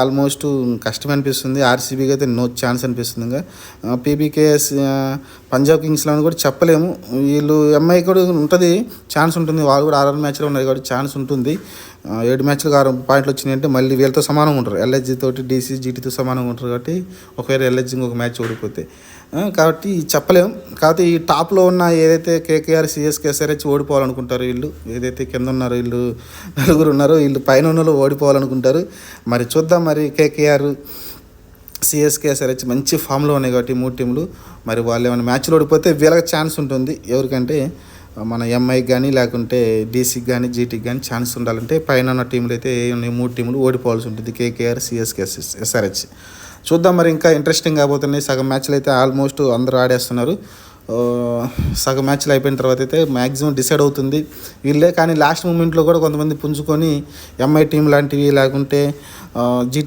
Almost కష్టం అనిపిస్తుంది. ఆర్సీబీకి అయితే నో ఛాన్స్ అనిపిస్తుంది. ఇంకా పీబీకేఎస్ పంజాబ్ కింగ్స్లో కూడా చెప్పలేము. వీళ్ళు ఎంఐ కూడా ఉంటుంది, ఛాన్స్ ఉంటుంది. వాళ్ళు కూడా 6 మ్యాచ్లో ఉన్నాయి కాబట్టి ఛాన్స్ ఉంటుంది. 7 మ్యాచ్లకు 6 పాయింట్లు వచ్చినాయి అంటే మళ్ళీ వీళ్ళతో సమానంగా ఉంటారు. ఎల్హెచ్జీ తోటి డీసీ జీటీతో సమానంగా ఉంటారు కాబట్టి ఒకవేళ ఎల్హెచ్జీ ఒక మ్యాచ్ ఓడిపోతే కాబట్టి చెప్పలేం. కాబట్టి ఈ టాప్లో ఉన్న ఏదైతే కేకేఆర్, సిఎస్కే, ఎస్ఆర్హెచ్ ఓడిపోవాలనుకుంటారు. వీళ్ళు ఏదైతే కింద ఉన్నారో వీళ్ళు నలుగురు ఉన్నారో వీళ్ళు పైన ఉన్న వాళ్ళు ఓడిపోవాలనుకుంటారు. మరి చూద్దాం. మరి కేకేఆర్, సిఎస్కే, ఎస్ఆర్హెచ్ మంచి ఫామ్లో ఉన్నాయి కాబట్టి 3 టీంలు మరి వాళ్ళు ఏమైనా మ్యాచ్లు ఓడిపోతే వీళ్ళకి ఛాన్స్ ఉంటుంది. ఎవరికంటే మన ఎంఐకి కానీ లేకుంటే డీసీకి కానీ జీటీకి కానీ ఛాన్స్ ఉండాలంటే పైన ఉన్న టీంలు అయితే 3 టీంలు ఓడిపోవాల్సి ఉంటుంది. KKR, CSK, SRH. చూద్దాం. మరి ఇంకా ఇంట్రెస్టింగ్ కాబోతున్నాయి. సగం మ్యాచ్లు అయితే ఆల్మోస్ట్ అందరూ ఆడేస్తున్నారు. సగం మ్యాచ్లు అయిపోయిన తర్వాత అయితే మ్యాక్సిమం డిసైడ్ అవుతుంది వీళ్ళే. కానీ లాస్ట్ మూమెంట్లో కూడా కొంతమంది పుంజుకొని ఎంఐ టీం లాంటివి లేకుంటే జీటీ